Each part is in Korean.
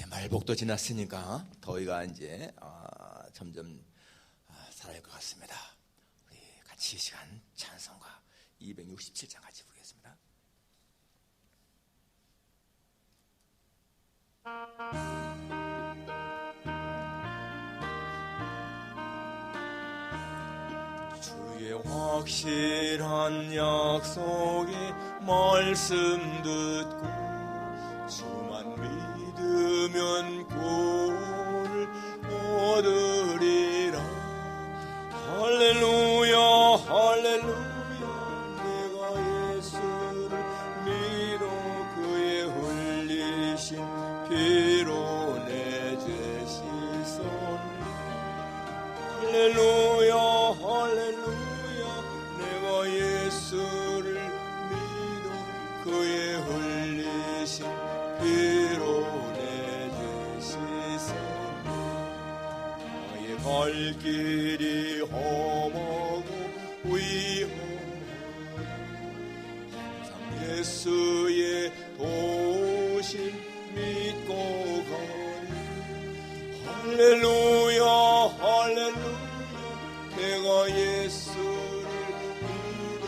이제 말복도 지났으니까 더위가 이제 점점 사라질 것 같습니다. 우리 같이 이 시간 찬송가 267장 같이 부르겠습니다. 주의 확실한 약속의 말씀 듣고 주만 믿으면 구원을 얻으리라. 할렐루야 할렐루야. 내가 예수를 믿어 그의 흘리신 피로 내 죄 씻었네. 할렐루야 할렐루야. 내가 예수를 믿어 그의 흘리신 피로 내 죄 씻었네. 나의 갈 길이 험하고 위험하니 항상 예수의 도우심 믿고 가리. 할렐루야 할렐루야. 내가 예수를 믿어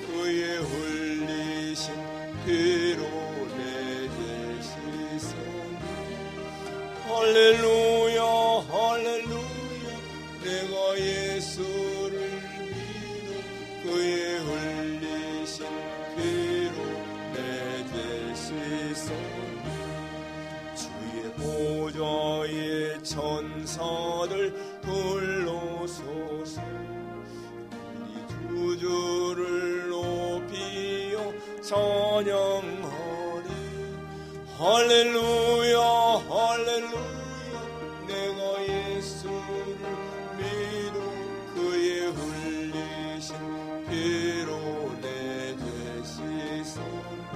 그의 흘리신 피로 내 죄 씻었네. 할렐루야 할렐루야. 내가 예수를 믿어 그의 흘리신 피로 내 죄 씻었네. 주의 보좌에 천사들 둘러서서 우리 주주를 높이어 찬양하리. 할렐루야 할렐루야. 내가 예수를 믿어 그의 흘리신 피로 내 죄 씻었네.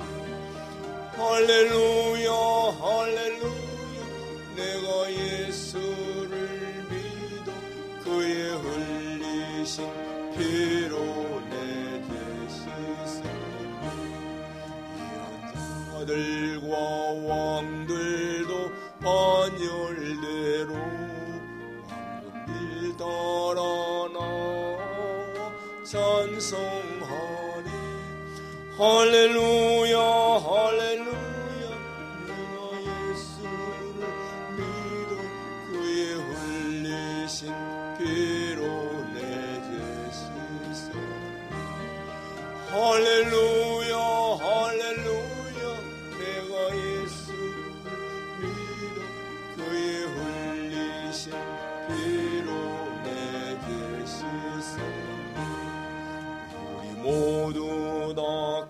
할렐루야 할렐루야. 내가 예수를 믿어 그의 흘리신 피로 내 죄 씻었네. 이런 자들과 왕들도 반열대로 왕금길 따라 나와 찬송하리. 할렐루야 할렐루야. 내가 예수를 믿어 그의 흘리신 피로 내 죄 씻었네. 할렐루야 할렐루야. 내가 예수를 믿어 그의 흘리신 피로 내 죄 씻었네. 우리 모두 다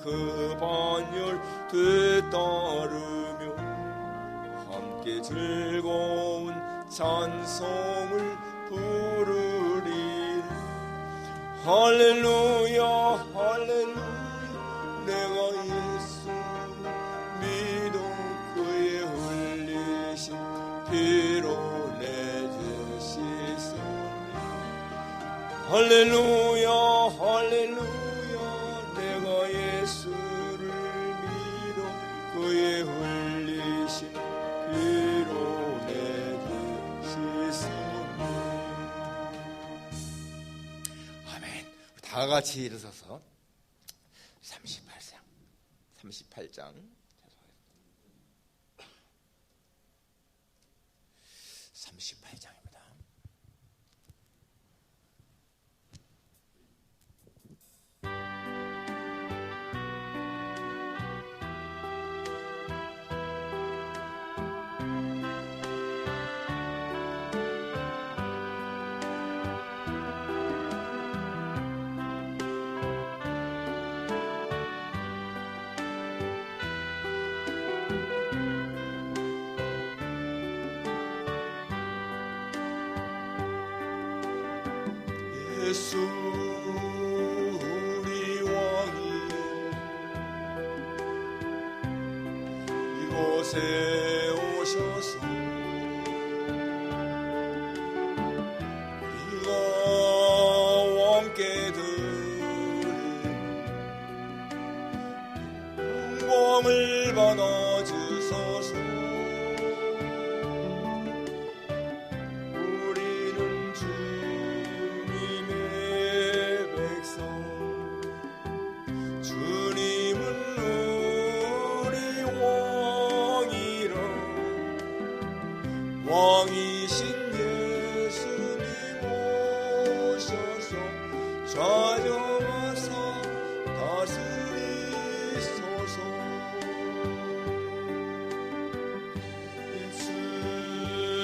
그 반열 되따르며 함께 즐거운 찬송을 부르리라. 할렐루야 할렐루야. 내가 예수를 믿어 그의 흘리신 피로 내 죄 씻었네. 할렐루야 할렐루야. 내가 예수를 믿어 그의 흘리신 피로 내 죄 씻었네. 아멘. 다 같이 일어서서 38장 38장입니다. 예수 우리 왕이여 이곳에 오셔서 우리가 함께 드린 영광을 받아주소서. 왕이신 예수님 오셔서 찾아와서 다스리소서.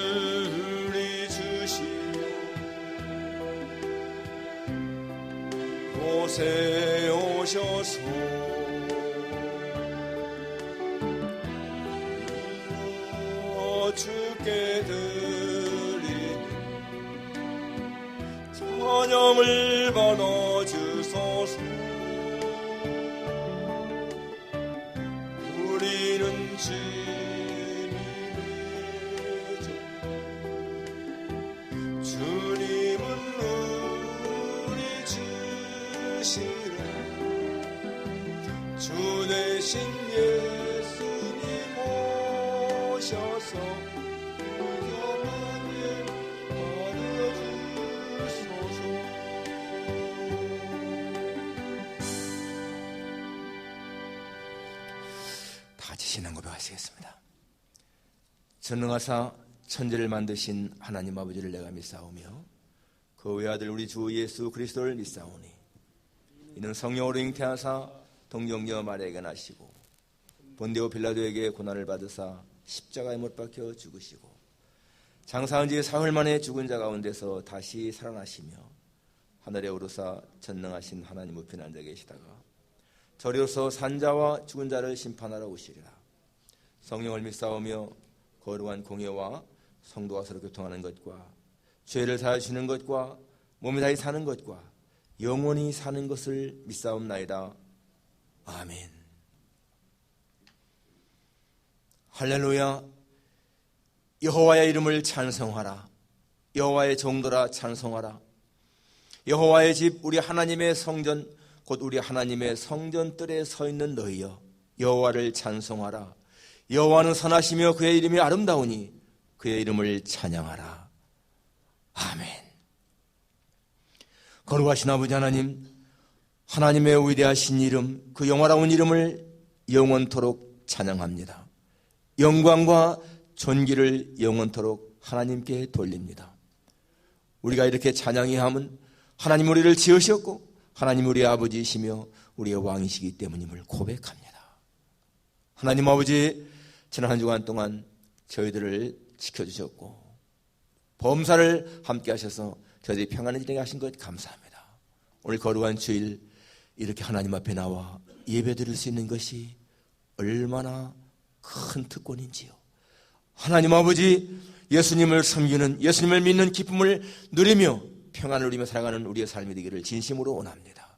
입술이 주시며 곳에 오셔서 주께 드리는 찬양을 받아주소서. 우리는 주님의 종, 주님은 우리 주시라. 주 대신 예수님 오셔서 신앙 고백하시겠습니다. 전능하사 천지를 만드신 하나님 아버지를 내가 믿사오며 그 외아들 우리 주 예수 그리스도를 믿사오니 이는 성령으로 잉태하사 동정녀 마리아에게 나시고 본디오 빌라도에게 고난을 받으사 십자가에 못 박혀 죽으시고 장사한 지 사흘 만에 죽은 자 가운데서 다시 살아나시며 하늘에 오르사 전능하신 하나님 우편에 앉아 계시다가 저리로서 산자와 죽은 자를 심판하러 오시리라. 성령을 믿사오며 거룩한 공예와 성도와 서로 교통하는 것과 죄를 사하시는 것과 몸이 다시 사는 것과 영원히 사는 것을 믿사옵나이다. 아멘. 할렐루야. 여호와의 이름을 찬송하라. 여호와의 종들아 찬송하라. 여호와의 집 우리 하나님의 성전 곧 우리 하나님의 성전뜰에 서 있는 너희여 여호와를 찬송하라. 여호와는 선하시며 그의 이름이 아름다우니 그의 이름을 찬양하라. 아멘. 거룩하신 아버지 하나님, 하나님의 위대하신 이름, 그 영화로운 이름을 영원토록 찬양합니다. 영광과 존귀를 영원토록 하나님께 돌립니다. 우리가 이렇게 찬양해야 함은 하나님 우리를 지으셨고 하나님 우리의 아버지이시며 우리의 왕이시기 때문임을 고백합니다. 하나님 아버지, 지난 한 주간 동안 저희들을 지켜주셨고 범사를 함께 하셔서 저희들이 평안을 지내게 하신 것 감사합니다. 오늘 거룩한 주일 이렇게 하나님 앞에 나와 예배드릴 수 있는 것이 얼마나 큰 특권인지요. 하나님 아버지, 예수님을 섬기는, 예수님을 믿는 기쁨을 누리며 평안을 누리며 살아가는 우리의 삶이 되기를 진심으로 원합니다.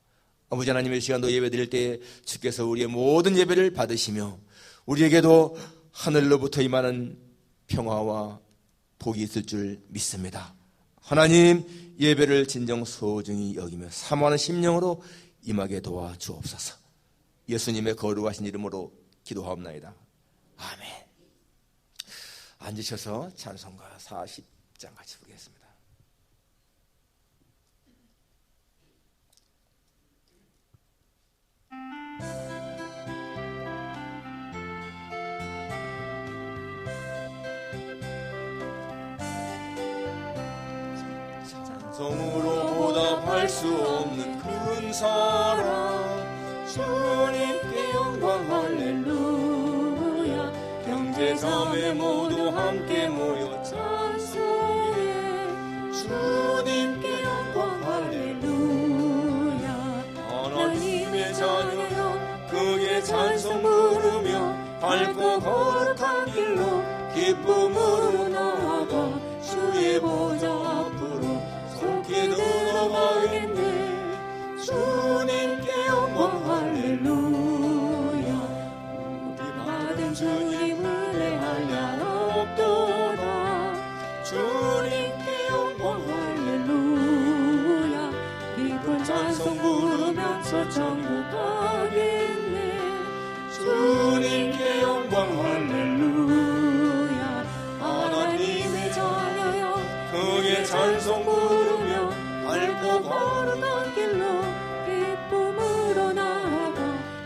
아버지 하나님의 시간도 예배드릴 때에 주께서 우리의 모든 예배를 받으시며 우리에게도 하늘로부터 임하는 평화와 복이 있을 줄 믿습니다. 하나님, 예배를 진정 소중히 여기며 사모하는 심령으로 임하게 도와주옵소서. 예수님의 거룩하신 이름으로 기도하옵나이다. 아멘. 앉으셔서 찬송가 40장 같이 부르겠습니다. 찬송으로 보답할 수 없는 큰 사랑, 주님께 영광 할렐루야. 형제자매 모두 함께 모여 찬송해. 주님께 영광 할렐루야. 하나님의 자녀여 그의 찬송 부르며 밝고 거룩한 길로 기쁨으로 나아가 주의 보좌 앞으로 속히 들어가겠네. 주님께 영광 할렐루야. 우리 받은 주님을 내할 양 없도다. 주님께 영광 할렐루야. 기쁜 찬송 부르면서 천국 가겠네. 주님께 영광 할렐루야. 하나님의 자녀여 그의 찬송 부르며 밝고 거룩한 길로 기쁨으로 나아가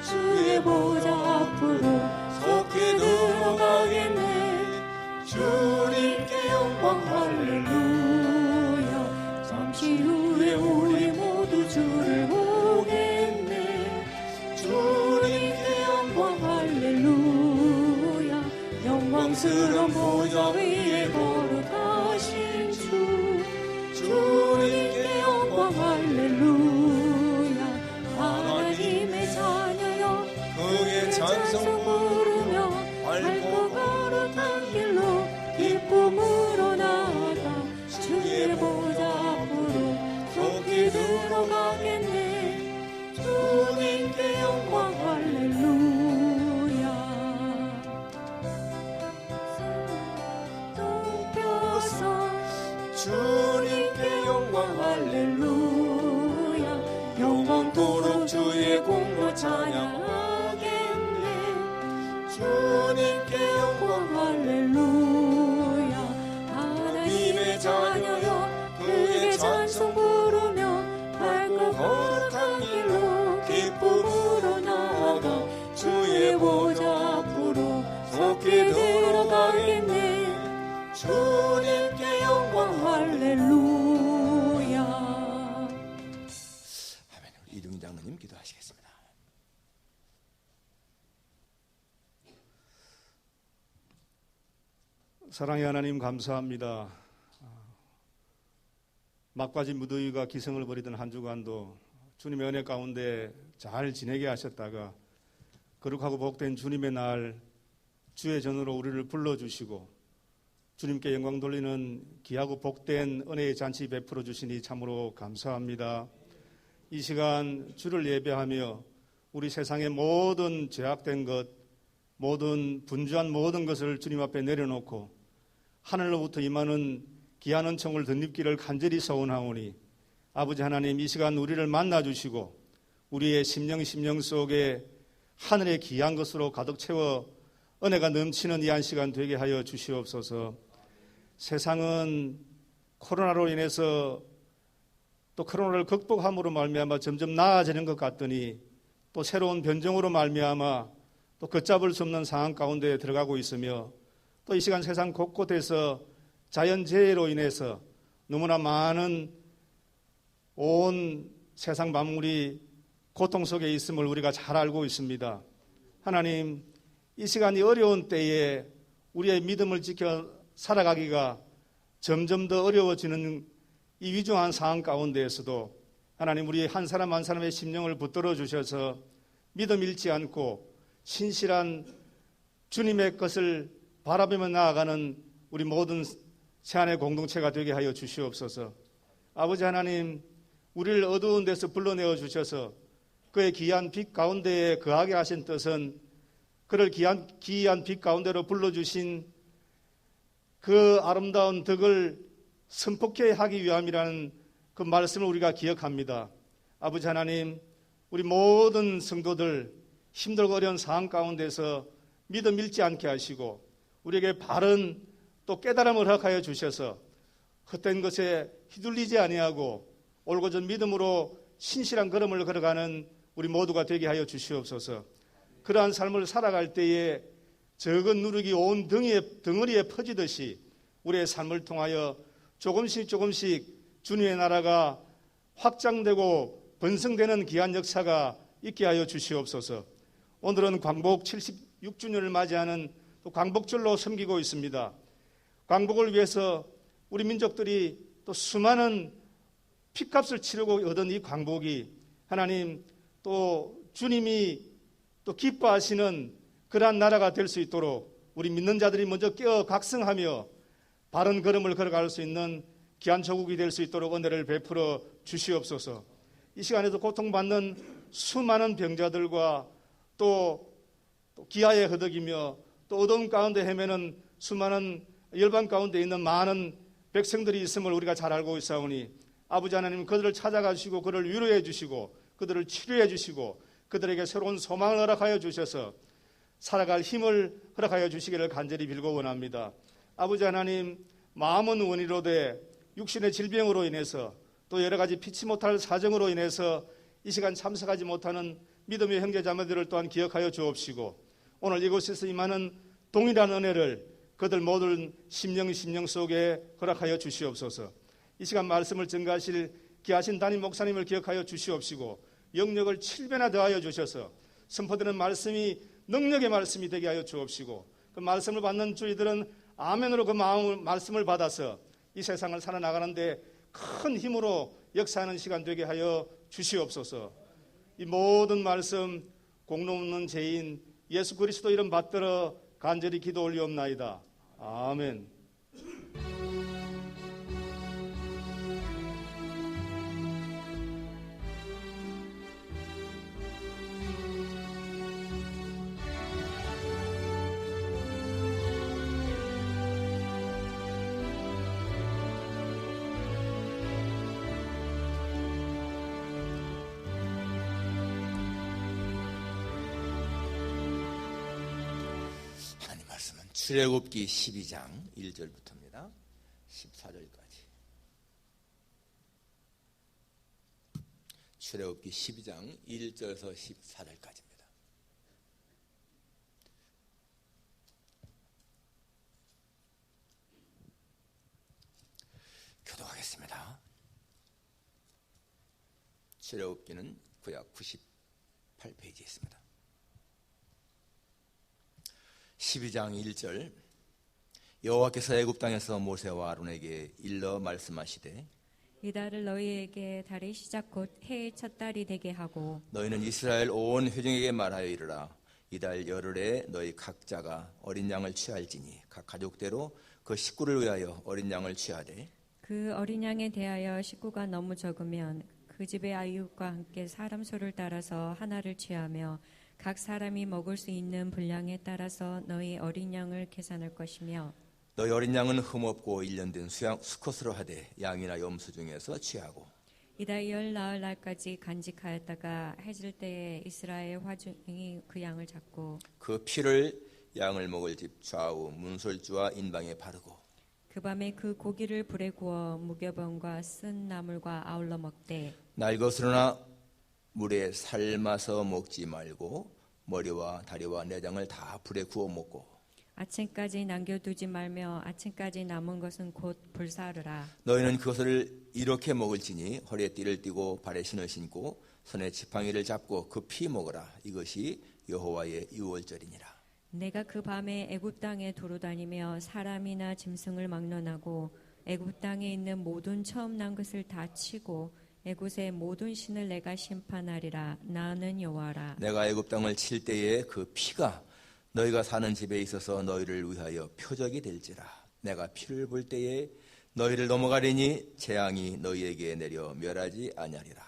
주의 보좌 앞으로 속히 들어가겠네. 주님께 보좌 위에 거룩하신 주님께 영광 할렐루야. 하나님의 자녀여 그의 찬송 부르며 밝고 거룩한 길로 기쁨으로 나아가 주의 보좌 앞으로 속히 들어가겠네. 주님께 영광 할렐루야. 높여서 주님께 영광 할렐루야. 영원토록 주의 공로 찬양하겠네. 주님께 영광 할렐루야. 하나님의 자녀여 그의 찬송 부르며 밝고 거룩한 길로 기쁨으로 나아가 주의 보좌 앞으로 속히 들어가겠네. 주님께 영광 할렐루야. 아멘. 이동희 장로님 기도하시겠습니다. 사랑의 하나님 감사합니다. 막바지 무더위가 기승을 부리던 한 주간도 주님의 은혜 가운데 잘 지내게 하셨다가 거룩하고 복된 주님의 날 주의 전으로 우리를 불러주시고 주님께 영광 돌리는 귀하고 복된 은혜의 잔치 베풀어 주시니 참으로 감사합니다. 이 시간 주를 예배하며 우리 세상의 모든 죄악된 것, 모든 분주한 모든 것을 주님 앞에 내려놓고 하늘로부터 임하는 귀한 은총을 덧입기를 간절히 소원하오니 아버지 하나님 이 시간 우리를 만나주시고 우리의 심령 속에 하늘의 귀한 것으로 가득 채워 은혜가 넘치는 이 한 시간 되게 하여 주시옵소서. 세상은 코로나로 인해서 또 코로나를 극복함으로 말미암아 점점 나아지는 것 같더니 또 새로운 변종으로 말미암아 또 걷잡을 수 없는 상황 가운데 들어가고 있으며 또 이 시간 세상 곳곳에서 자연재해로 인해서 너무나 많은 온 세상 만물이 고통 속에 있음을 우리가 잘 알고 있습니다. 하나님, 이 시간이 어려운 때에 우리의 믿음을 지켜 살아가기가 점점 더 어려워지는 이 위중한 상황 가운데에서도 하나님 우리 한 사람 한 사람의 심령을 붙들어 주셔서 믿음 잃지 않고 신실한 주님의 것을 바라보며 나아가는 우리 모든 새안의 공동체가 되게 하여 주시옵소서. 아버지 하나님, 우리를 어두운 데서 불러내어 주셔서 그의 귀한 빛 가운데에 거하게 하신 뜻은 그를 귀한 빛 가운데로 불러주신 그 아름다운 덕을 선포케 하기 위함이라는 그 말씀을 우리가 기억합니다. 아버지 하나님, 우리 모든 성도들 힘들고 어려운 상황 가운데서 믿음 잃지 않게 하시고 우리에게 바른 또 깨달음을 허락하여 주셔서 헛된 것에 휘둘리지 아니하고 올곧은 믿음으로 신실한 걸음을 걸어가는 우리 모두가 되게 하여 주시옵소서. 그러한 삶을 살아갈 때에 적은 누룩이 온 덩어리에 퍼지듯이 우리의 삶을 통하여 조금씩 주님의 나라가 확장되고 번성되는 귀한 역사가 있게 하여 주시옵소서. 오늘은 광복 76주년을 맞이하는 또 광복절로 섬기고 있습니다. 광복을 위해서 우리 민족들이 또 수많은 피값을 치르고 얻은 이 광복이 하나님 또 주님이 또 기뻐하시는 그러한 나라가 될 수 있도록 우리 믿는 자들이 먼저 깨어 각성하며 바른 걸음을 걸어갈 수 있는 귀한 조국이 될 수 있도록 은혜를 베풀어 주시옵소서. 이 시간에도 고통받는 수많은 병자들과 또 기아에 허덕이며 또 어두움 가운데 헤매는 수많은 열방 가운데 있는 많은 백성들이 있음을 우리가 잘 알고 있사오니 아버지 하나님 그들을 찾아가 주시고 그들을 위로해 주시고 그들을 치료해 주시고 그들에게 새로운 소망을 허락하여 주셔서 살아갈 힘을 허락하여 주시기를 간절히 빌고 원합니다. 아버지 하나님, 마음은 원이로되 육신의 질병으로 인해서 또 여러 가지 피치 못할 사정으로 인해서 이 시간 참석하지 못하는 믿음의 형제자매들을 또한 기억하여 주옵시고 오늘 이곳에서 임하는 동일한 은혜를 그들 모든 심령 속에 허락하여 주시옵소서. 이 시간 말씀을 증거하실 귀하신 담임 목사님을 기억하여 주시옵시고 영역을 7배나 더하여 주셔서 선포되는 말씀이 능력의 말씀이 되게 하여 주옵시고 그 말씀을 받는 저희들은 아멘으로 그 말씀을 받아서 이 세상을 살아나가는데 큰 힘으로 역사하는 시간 되게 하여 주시옵소서. 이 모든 말씀 공로 없는 죄인 예수 그리스도 이름 받들어 간절히 기도 올리옵나이다. 아멘. 하나님 말씀은 출애굽기 12장 1절부터입니다. 14절까지. 출애굽기 12장 1절에서 14절까지입니다. 교독하겠습니다. 출애굽기는 구약 98페이지에 있습니다. 12장 1절. 여호와께서 애굽 땅에서 모세와 아론에게 일러 말씀하시되 이달을 너희에게 달의 시작 곧 해의 첫 달이 되게 하고 너희는 이스라엘 온 회중에게 말하여 이르라. 이달 열흘에 너희 각자가 어린 양을 취할지니 각 가족대로 그 식구를 위하여 어린 양을 취하되 그 어린 양에 대하여 식구가 너무 적으면 그 집의 아이육과 함께 사람 수를 따라서 하나를 취하며 각 사람이 먹을 수 있는 분량에 따라서 너희 어린 양을 계산할 것이며 너희 어린 양은 흠없고 1년 된 수컷으로 하되 양이나 염소 중에서 취하고 이달 열 나흘 날까지 간직하였다가 해질 때에 이스라엘 화중이 그 양을 잡고 그 피를 양을 먹을 집 좌우 문설주와 인방에 바르고 그 밤에 그 고기를 불에 구워 무교병과 쓴 나물과 아울러 먹되 날 것으로나 물에 삶아서 먹지 말고 머리와 다리와 내장을 다 불에 구워 먹고 아침까지 남겨두지 말며 아침까지 남은 것은 곧 불사르라. 너희는 그것을 이렇게 먹을지니 허리에 띠를 띠고 발에 신을 신고 손에 지팡이를 잡고 그 피 먹으라. 이것이 여호와의 유월절이니라. 내가 그 밤에 애굽 땅에 두루다니며 사람이나 짐승을 막론하고 애굽 땅에 있는 모든 처음 난 것을 다 치고 애굽의 모든 신을 내가 심판하리라. 나는 여호와라. 내가 애굽 땅을 칠 때에 그 피가 너희가 사는 집에 있어서 너희를 위하여 표적이 될지라. 내가 피를 볼 때에 너희를 넘어가리니 재앙이 너희에게 내려 멸하지 아니하리라.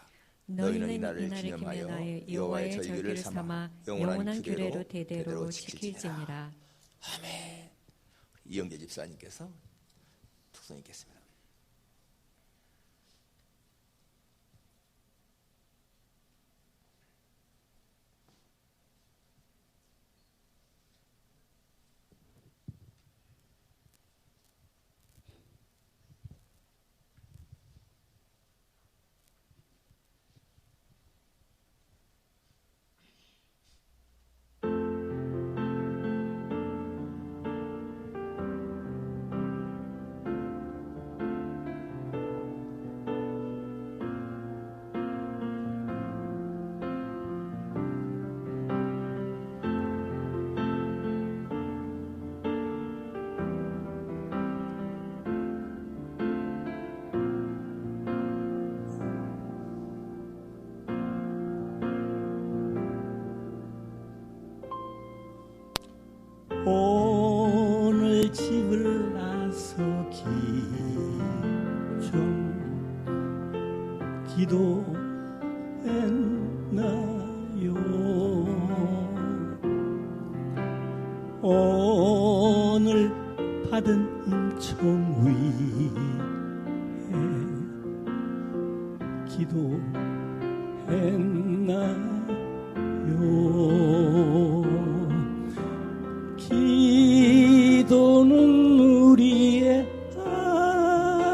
너희는 이날을 기념하여 여호와의 절기를 삼아 영원한 규례로 대대로 지킬지니라. 아멘. 이영재 집사님께서 특성 있겠습니다. 오늘 집을 나서기 좀 기도했나요? 오늘 받은 은총 위에 기도했나요? 기도는 우리의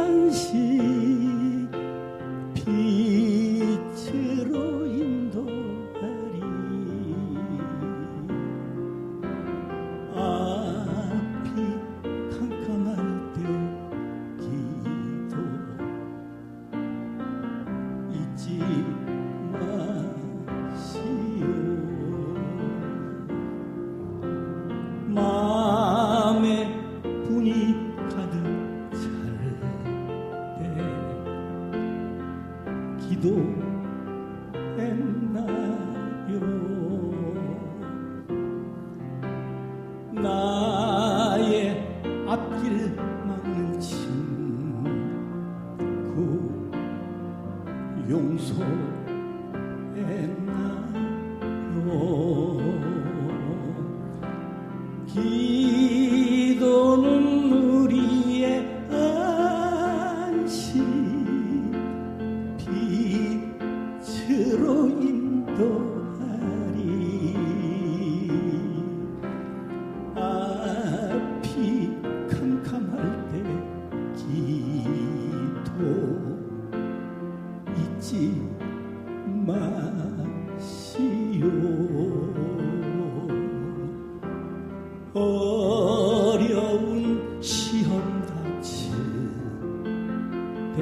안식 빛으로 인도하리. 앞이 캄캄할 때 기도 잊지 마시오. 가득 찰 때 기도했나요? 나의 앞길 막는 친구 용서했나요? 기도는 우리의 안식 빛으로 인도하리 앞이 캄캄할 때 기도 잊지 마시오 어려운 시험 닥칠 때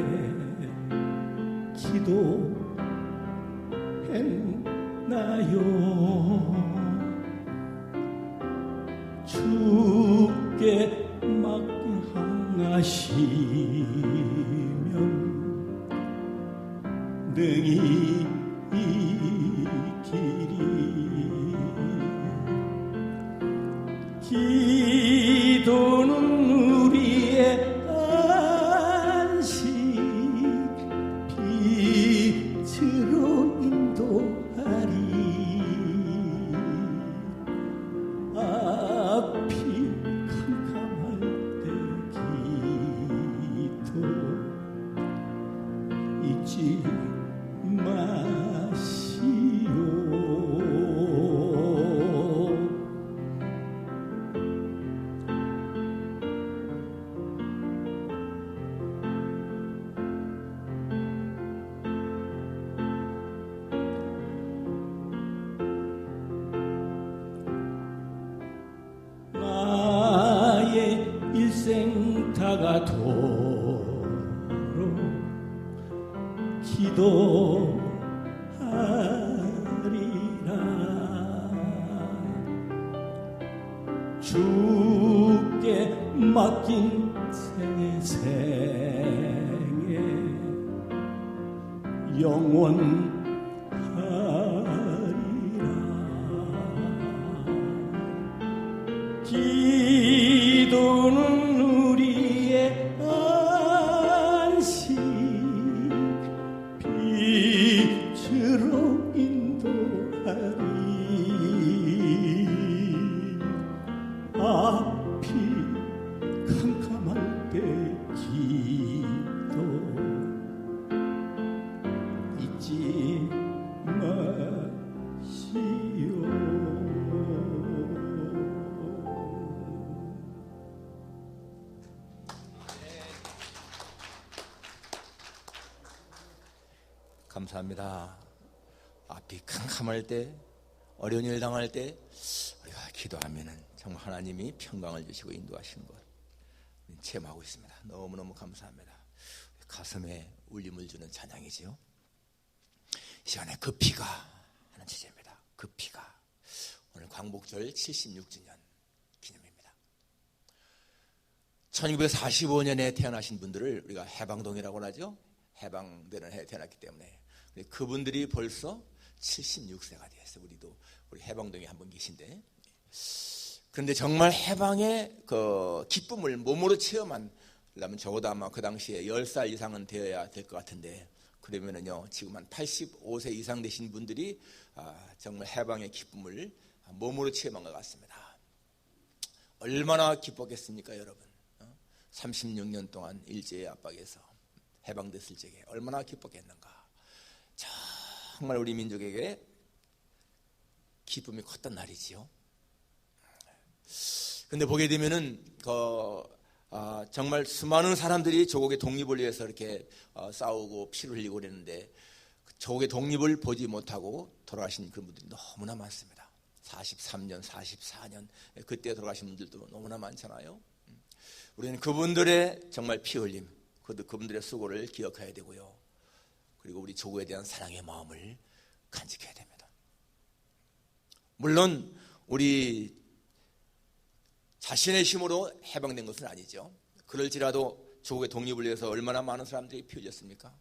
기도했나요? 주께 맡기하시면 능히 이기리 기도는 우리의 안식 빛으로 인도하리 앞이 캄캄할 때 기도 잊지 마시오 나의 일생 다가도록 기도하리라 주께 맡긴 생에 영원하리라 기도는 우리의 안식 빛으로 인도하리 앞이 캄캄할 때 기도 잊지 마시오 감사합니다. 앞이 캄캄할 때, 어려운 일 당할 때 우리가 기도하면은 정말 하나님이 평강을 주시고 인도하시는 것 체험하고 있습니다. 너무너무 감사합니다. 가슴에 울림을 주는 찬양이지요. 이 시간에 그 피가 하는 주제입니다. 그 피가 오늘 광복절 76주년 기념입니다. 1945년에 태어나신 분들을 우리가 해방동이라고 하죠. 해방되는 해에 태어났기 때문에 그분들이 벌써 76세가 되었어요. 우리 해방동에 한 분 계신데, 그런데 정말 해방의 그 기쁨을 몸으로 체험하려면 적어도 아마 그 당시에 10살 이상은 되어야 될 것 같은데, 그러면은요 지금 한 85세 이상 되신 분들이 정말 해방의 기쁨을 몸으로 체험한 것 같습니다. 얼마나 기뻤겠습니까, 여러분? 36년 동안 일제의 압박에서 해방됐을 적에 얼마나 기뻤겠는가. 정말 우리 민족에게 기쁨이 컸던 날이지요. 근데 보게 되면은 정말 수많은 사람들이 조국의 독립을 위해서 이렇게 싸우고 피를 흘리고 그랬는데, 조국의 독립을 보지 못하고 돌아가신 그런 분들이 너무나 많습니다. 43년, 44년 그때 돌아가신 분들도 너무나 많잖아요. 우리는 그분들의 정말 피 흘림, 그분들의 수고를 기억해야 되고요. 그리고 우리 조국에 대한 사랑의 마음을 간직해야 됩니다. 물론 우리 자신의 힘으로 해방된 것은 아니죠. 그럴지라도 조국의 독립을 위해서 얼마나 많은 사람들이 피어졌습니까?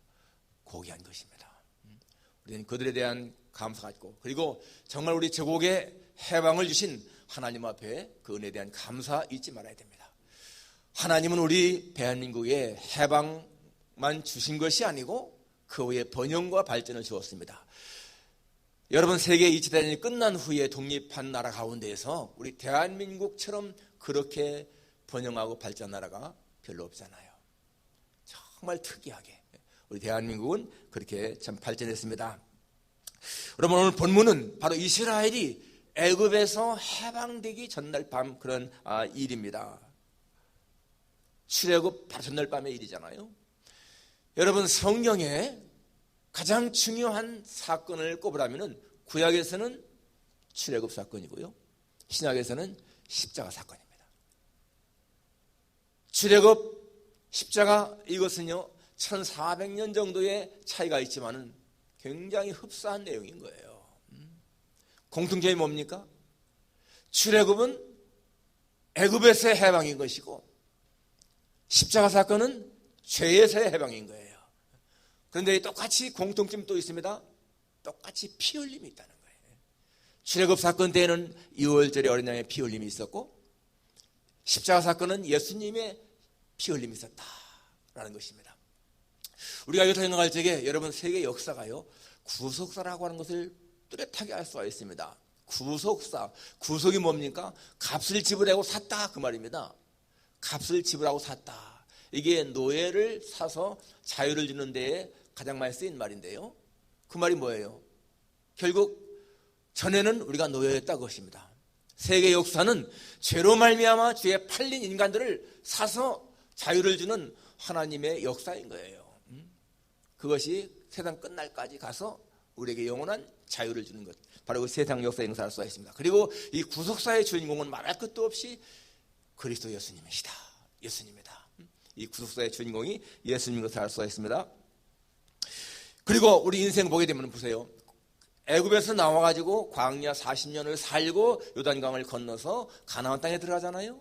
고귀한 것입니다. 우리는 그들에 대한 감사가 있고, 그리고 정말 우리 제국에 해방을 주신 하나님 앞에 그 은혜에 대한 감사 잊지 말아야 됩니다. 하나님은 우리 대한민국에 해방만 주신 것이 아니고 그 후에 번영과 발전을 주었습니다. 여러분, 세계 2차 대전이 끝난 후에 독립한 나라 가운데에서 우리 대한민국처럼 그렇게 번영하고 발전한 나라가 별로 없잖아요. 정말 특이하게 우리 대한민국은 그렇게 참 발전했습니다. 여러분, 오늘 본문은 바로 이스라엘이 애굽에서 해방되기 전날 밤 그런 일입니다. 출애굽 바로 전날 밤의 일이잖아요. 여러분, 성경에 가장 중요한 사건을 꼽으라면 구약에서는 출애굽 사건이고요, 신약에서는 십자가 사건입니다. 출애굽, 십자가, 이것은요 1400년 정도의 차이가 있지만은 굉장히 흡사한 내용인 거예요. 공통점이 뭡니까? 출애굽은 애굽에서의 해방인 것이고, 십자가 사건은 죄에서의 해방인 거예요. 그런데 똑같이 공통점이 또 있습니다. 똑같이 피 흘림이 있다는 거예요. 출애굽 사건 때에는 6월절에 어린 양의 피 흘림이 있었고, 십자가 사건은 예수님의 피 흘림이 있었다라는 것입니다. 우리가 이것을 생각할 적에 여러분, 세계 역사가요 구속사라고 하는 것을 뚜렷하게 알 수가 있습니다. 구속사, 구속이 뭡니까? 값을 지불하고 샀다, 그 말입니다. 값을 지불하고 샀다. 이게 노예를 사서 자유를 주는 데에 가장 많이 쓰인 말인데요, 그 말이 뭐예요? 결국 전에는 우리가 노예였다, 그것입니다. 세계 역사는 죄로 말미암아 죄에 팔린 인간들을 사서 자유를 주는 하나님의 역사인 거예요. 그것이 세상 끝날까지 가서 우리에게 영원한 자유를 주는 것, 바로 그 세상 역사의 역사를 할 수가 있습니다. 그리고 이 구속사의 주인공은 말할 것도 없이 그리스도 예수님이시다, 예수님이다. 이 구속사의 주인공이 예수님인 것을 알 수가 있습니다. 그리고 우리 인생 보게 되면 보세요. 애굽에서 나와가지고 광야 40년을 살고 요단강을 건너서 가나안 땅에 들어가잖아요.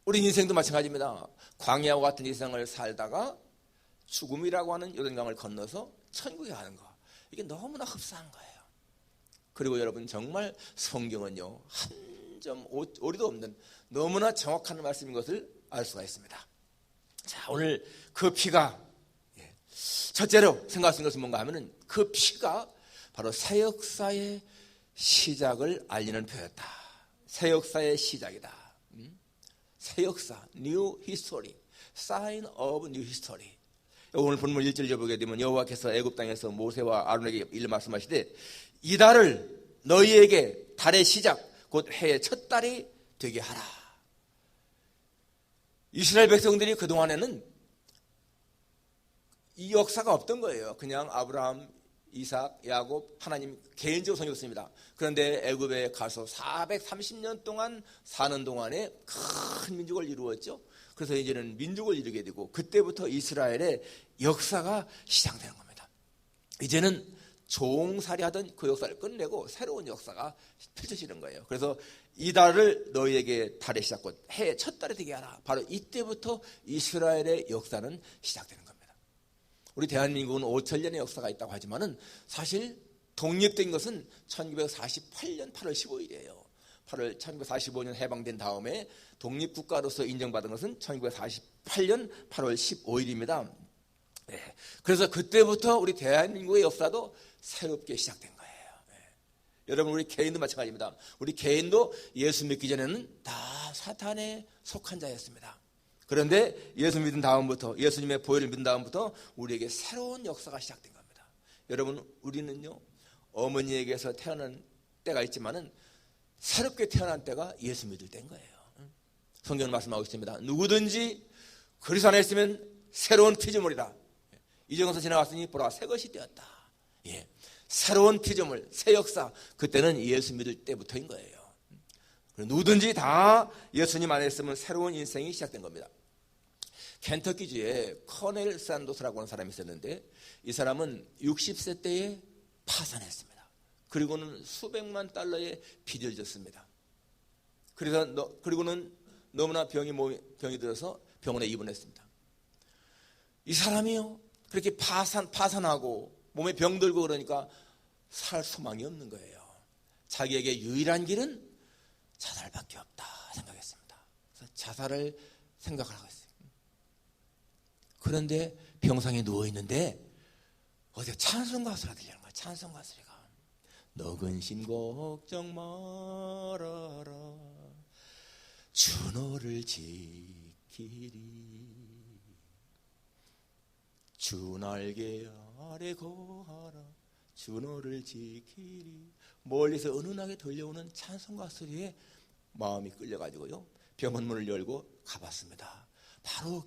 우리 인생도 마찬가지입니다. 광야와 같은 인생을 살다가 죽음이라고 하는 요단강을 건너서 천국에 가는 거, 이게 너무나 흡사한 거예요. 그리고 여러분, 정말 성경은요 한 점 오리도 없는 너무나 정확한 말씀인 것을 알 수가 있습니다. 자, 오늘 그 피가 첫째로 생각할 수 있는 것은 뭔가 하면은 그 피가 바로 새 역사의 시작을 알리는 표였다. 새 역사의 시작이다. 새 역사, new history, sign of new history. 오늘 본문 1절 보게 되면 여호와께서 애굽 땅에서 모세와 아론에게 이르 말씀하시되 이 달을 너희에게 달의 시작 곧 해의 첫 달이 되게 하라. 이스라엘 백성들이 그동안에는 이 역사가 없던 거예요. 그냥 아브라함, 이삭, 야곱, 하나님 개인적으로 섬겼습니다. 그런데 애굽에 가서 430년 동안 사는 동안에 큰 민족을 이루었죠. 그래서 이제는 민족을 이루게 되고, 그때부터 이스라엘의 역사가 시작되는 겁니다. 이제는 종살이 하던 그 역사를 끝내고 새로운 역사가 펼쳐지는 거예요. 그래서 이 달을 너희에게 달의 시작 곧 해의 첫 달이 되게 하라. 바로 이때부터 이스라엘의 역사는 시작되는 겁니다. 우리 대한민국은 5천년의 역사가 있다고 하지만은 사실 독립된 것은 1948년 8월 15일이에요. 1945년 해방된 다음에 독립국가로서 인정받은 것은 1948년 8월 15일입니다. 네. 그래서 그때부터 우리 대한민국의 역사도 새롭게 시작된 거예요. 네. 여러분, 우리 개인도 마찬가지입니다. 우리 개인도 예수 믿기 전에는 다 사탄에 속한 자였습니다. 그런데 예수 믿은 다음부터, 예수님의 보혈을 믿은 다음부터 우리에게 새로운 역사가 시작된 겁니다. 여러분, 우리는요 어머니에게서 태어난 때가 있지만은 새롭게 태어난 때가 예수 믿을 때인 거예요. 성경은 말씀하고 있습니다. 누구든지 그리스도 안에 있으면 새로운 피조물이라. 이전에서 지나갔으니 보라 새 것이 되었다. 예, 새로운 피조물, 새 역사, 그때는 예수 믿을 때부터인 거예요. 누구든지 다 예수님 안에 있으면 새로운 인생이 시작된 겁니다. 켄터키주에 커넬 산도스라고 하는 사람이 있었는데, 이 사람은 60세 때에 파산했습니다. 그리고는 수백만 달러의 빚을 졌습니다. 그리고는 너무나 병이 들어서 병원에 입원했습니다. 이 사람이요, 그렇게 파산하고 몸에 병들고 그러니까 살 소망이 없는 거예요. 자기에게 유일한 길은 자살밖에 없다 생각했습니다. 그래서 자살을 생각을 하고 있어요. 그런데 병상에 누워있는데 어디서 찬송가 소리가 들리는 거예요. 찬송가 소리가. 너 근심 걱정 말아라, 주 너를 지키리, 주 날개 아래 거하라, 주 너를 지키리. 멀리서 은은하게 들려오는 찬송가 소리에 마음이 끌려가지고요, 병원 문을 열고 가봤습니다. 바로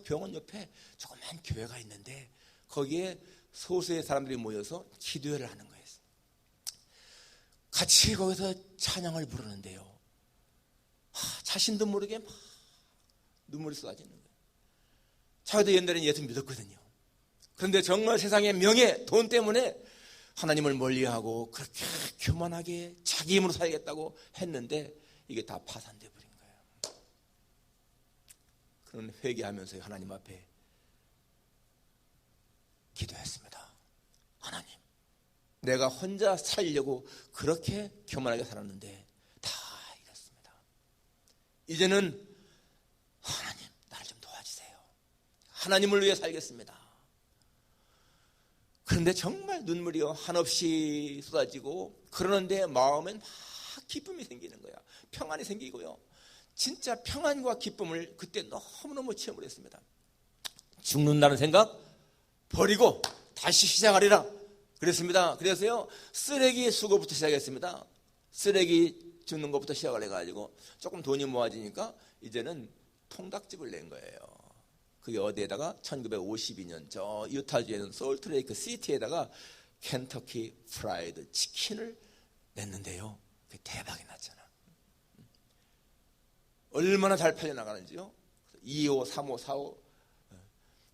병원 옆에 조그만 교회가 있는데 거기에 소수의 사람들이 모여서 기도회를 하는 거예요. 같이 거기서 찬양을 부르는데요, 자신도 모르게 막 눈물이 쏟아지는 거예요. 자기도 옛날에 예수 믿었거든요. 그런데 정말 세상의 명예, 돈 때문에 하나님을 멀리하고 그렇게 교만하게 자기 힘으로 살겠다고 했는데 이게 다 파산돼 버린 거예요. 그런 회개하면서 하나님 앞에 기도했습니다. 하나님, 내가 혼자 살려고 그렇게 교만하게 살았는데 다 이렇습니다. 이제는 하나님, 나를 좀 도와주세요. 하나님을 위해 살겠습니다. 그런데 정말 눈물이요 한없이 쏟아지고, 그러는데 마음엔 막 기쁨이 생기는 거야. 평안이 생기고요, 진짜 평안과 기쁨을 그때 너무너무 체험을 했습니다. 죽는다는 생각 버리고 다시 시작하리라 그랬습니다. 그래서요, 쓰레기 수거부터 시작했습니다. 쓰레기 줍는 것부터 시작을 해가지고 조금 돈이 모아지니까 이제는 통닭집을 낸 거예요. 그게 어디에다가 1952년 저 유타주에 있는 솔트레이크 시티에다가 켄터키 프라이드 치킨을 냈는데요, 그게 대박이 났잖아. 얼마나 잘 팔려나가는지요. 2호, 3호, 4호.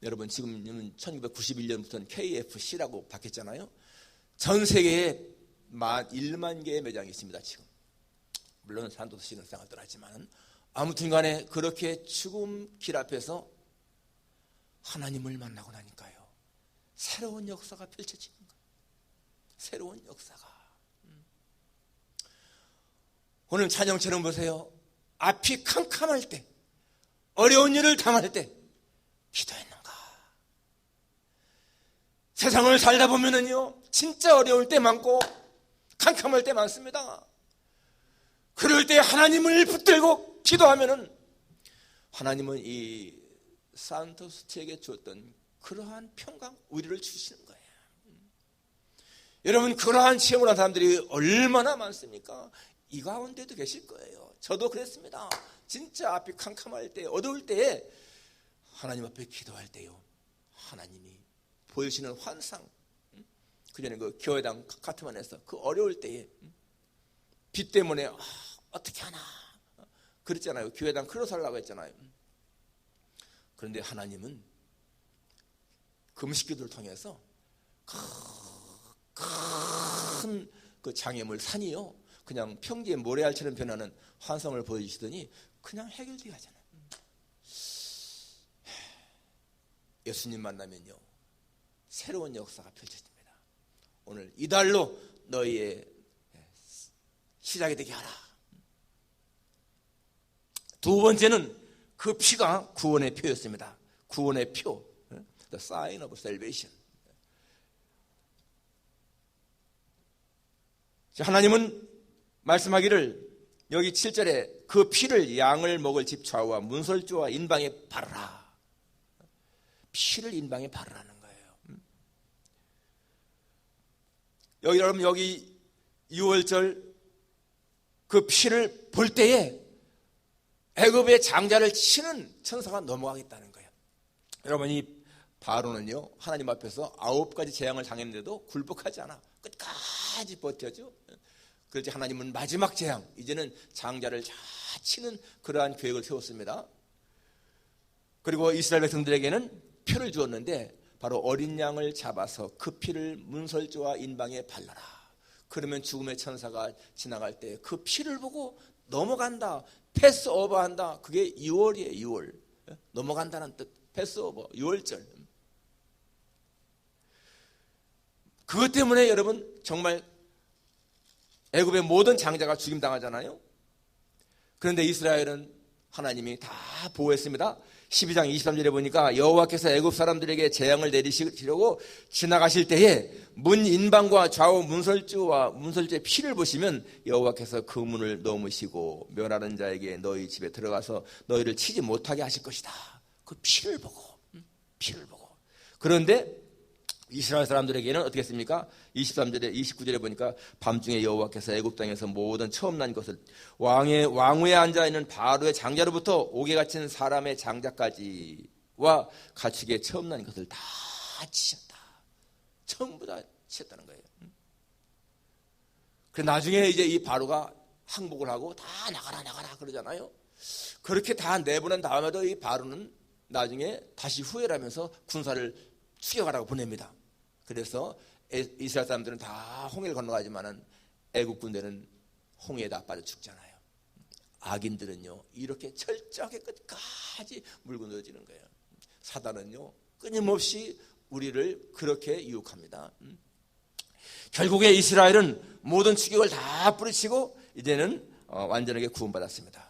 여러분, 지금 1991년부터는 KFC라고 바뀌었잖아요. 전 세계에 1만 개의 매장이 있습니다. 지금 물론 산도시는 생각을 떠났지만, 아무튼 간에 그렇게 죽음 길 앞에서 하나님을 만나고 나니까요, 새로운 역사가 펼쳐지는 거예요. 새로운 역사가. 오늘 찬양처럼 보세요. 앞이 캄캄할 때, 어려운 일을 당할 때 기도했는가? 세상을 살다 보면은요, 진짜 어려울 때 많고 캄캄할 때 많습니다. 그럴 때 하나님을 붙들고 기도하면은 하나님은 이 산토스티에게 줬던 그러한 평강, 위로를 주시는 거예요. 여러분, 그러한 체험을 한 사람들이 얼마나 많습니까? 이 가운데도 계실 거예요. 저도 그랬습니다. 진짜 앞이 캄캄할 때, 어두울 때에 하나님 앞에 기도할 때요, 하나님이 보여주시는 환상, 그전에 그 교회당 카트만에서 그 어려울 때에 빚 때문에 어떻게 하나 그랬잖아요. 교회당 클로 살라고 했잖아요. 그런데 하나님은 금식 기도를 통해서 큰 그 장애물 산이요, 그냥 평지의 모래알처럼 변하는 환상을 보여주시더니 그냥 해결되게 하잖아요. 예수님 만나면요, 새로운 역사가 펼쳐집니다. 오늘 이달로 너희의 시작이 되게 하라. 두 번째는 그 피가 구원의 표였습니다. 구원의 표, The sign of salvation. 하나님은 말씀하기를 여기 7절에 그 피를 양을 먹을 집 좌우와 문설주와 인방에 바르라. 피를 인방에 바르라는 거예요. 여기 여러분, 여기 6월절 그 피를 볼 때에 애굽의 장자를 치는 천사가 넘어가겠다는 거예요. 여러분, 이 바로는요, 하나님 앞에서 9가지 재앙을 당했는데도 굴복하지 않아. 끝까지 버텨죠. 그렇지, 하나님은 마지막 재앙, 이제는 장자를 다 치는 그러한 계획을 세웠습니다. 그리고 이스라엘 백성들에게는 표를 주었는데, 바로 어린 양을 잡아서 그 피를 문설주와 인방에 발라라. 그러면 죽음의 천사가 지나갈 때 그 피를 보고 넘어간다, 패스 오버한다. 그게 6월이에요. 6월. 넘어간다는 뜻. 패스오버, 유월절. 그것 때문에 여러분 정말 애굽의 모든 장자가 죽임당하잖아요. 그런데 이스라엘은 하나님이 다 보호했습니다. 12장 23절에 보니까 여호와께서 애굽 사람들에게 재앙을 내리시려고 지나가실 때에 문 인방과 좌우 문설주의 피를 보시면 여호와께서 그 문을 넘으시고 멸하는 자에게 너희 집에 들어가서 너희를 치지 못하게 하실 것이다. 그 피를 보고. 그런데 이스라엘 사람들에게는 어떻게 했습니까? 23절에 29절에 보니까 밤중에 여호와께서 애굽 땅에서 모든 처음 난 것을 왕위에 앉아 있는 바로의 장자로부터 옥에 갇힌 사람의 장자까지와 가축의 처음 난 것을 다 치셨다. 전부 다 치셨다는 거예요. 그래 나중에 이제 이 바로가 항복을 하고 다 나가라 그러잖아요. 그렇게 다 내보낸 다음에도 이 바로는 나중에 다시 후회를 하면서 군사를 추격하라고 보냅니다. 그래서 이스라엘 사람들은 다 홍해를 건너가지만은 애국 군대는 홍해에 다 빠져 죽잖아요. 악인들은요 이렇게 철저하게 끝까지 물고 늘어지는 거예요. 사단은요 끊임없이 우리를 그렇게 유혹합니다. 결국에 이스라엘은 모든 추격을 다 뿌리치고 이제는 완전하게 구원받았습니다.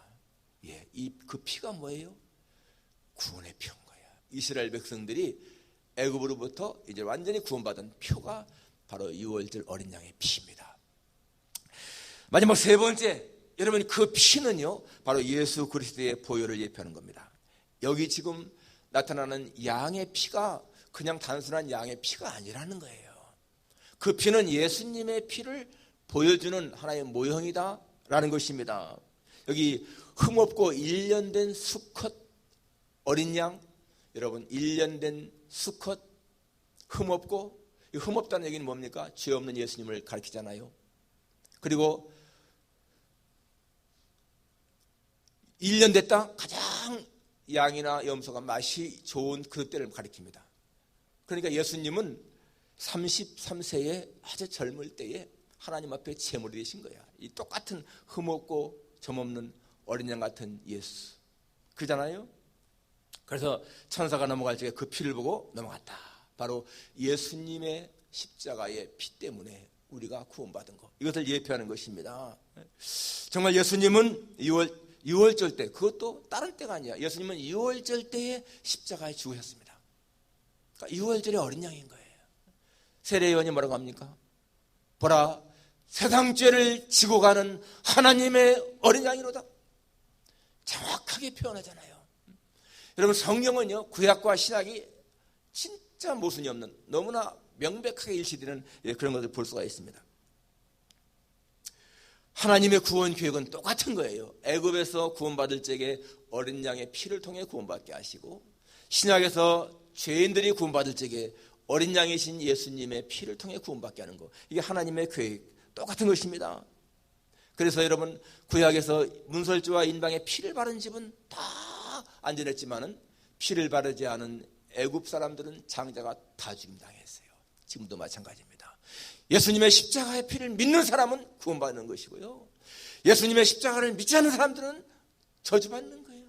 예, 그 피가 뭐예요? 구원의 표인 거예요. 이스라엘 백성들이 애굽으로부터 이제 완전히 구원받은 표가 바로 유월절 어린 양의 피입니다. 마지막 세 번째, 여러분 그 피는요 바로 예수 그리스도의 보혈을 예표하는 겁니다. 여기 지금 나타나는 양의 피가 그냥 단순한 양의 피가 아니라는 거예요. 그 피는 예수님의 피를 보여주는 하나의 모형이다라는 것입니다. 여기 흠없고 1년 된 수컷 어린 양, 여러분 1년 된 수컷 흠없고, 이 흠없다는 얘기는 뭡니까? 죄 없는 예수님을 가리키잖아요. 그리고 1년 됐다 가장 양이나 염소가 맛이 좋은 그때를 가리킵니다. 그러니까 예수님은 33세에 아주 젊을 때에 하나님 앞에 제물이 되신 거야. 이 똑같은 흠없고 점없는 어린 양 같은 예수 그잖아요. 그래서 천사가 넘어갈 적에 그 피를 보고 넘어갔다. 바로 예수님의 십자가의 피 때문에 우리가 구원받은 것, 이것을 예표하는 것입니다. 정말 예수님은 6월절 때, 그것도 다른 때가 아니야. 예수님은 6월절 때에 십자가에 죽으셨습니다. 그러니까 6월절의 어린 양인 거예요. 세례요한이 뭐라고 합니까? 보라, 세상 죄를 지고 가는 하나님의 어린 양이로다. 정확하게 표현하잖아요. 여러분 성경은요 구약과 신약이 진짜 모순이 없는 너무나 명백하게 일치되는 그런 것을 볼 수가 있습니다. 하나님의 구원 계획은 똑같은 거예요. 애굽에서 구원받을 적에 어린 양의 피를 통해 구원받게 하시고, 신약에서 죄인들이 구원받을 적에 어린 양이신 예수님의 피를 통해 구원받게 하는 거, 이게 하나님의 계획 똑같은 것입니다. 그래서 여러분 구약에서 문설주와 인방에 피를 바른 집은 다 안전했지만은 피를 바르지 않은 애굽 사람들은 장자가 다 죽임당했어요. 지금도 마찬가지입니다. 예수님의 십자가의 피를 믿는 사람은 구원받는 것이고요, 예수님의 십자가를 믿지 않는 사람들은 저주받는 거예요.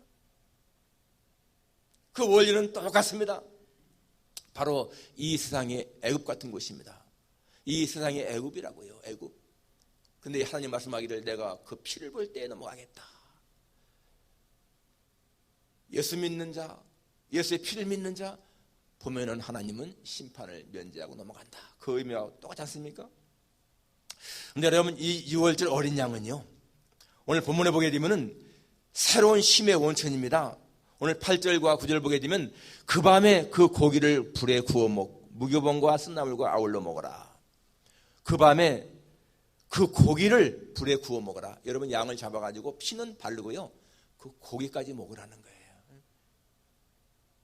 그 원리는 똑같습니다. 바로 이 세상의 애굽 같은 곳입니다. 이 세상의 애굽이라고요. 애굽. 근데 하나님 말씀하기를 내가 그 피를 볼 때에 넘어가겠다. 예수 믿는 자, 예수의 피를 믿는 자 보면은 하나님은 심판을 면제하고 넘어간다. 그 의미와 똑같지 않습니까? 근데 여러분 이 6월절 어린 양은요, 오늘 본문에 보게 되면은 새로운 쉼의 원천입니다. 오늘 8절과 9절 보게 되면 그 밤에 그 고기를 불에 구워 무교봉과 쓴나물과 아울러 먹어라. 그 밤에 그 고기를 불에 구워 먹어라. 여러분 양을 잡아가지고 피는 바르고요, 그 고기까지 먹으라는 거예요.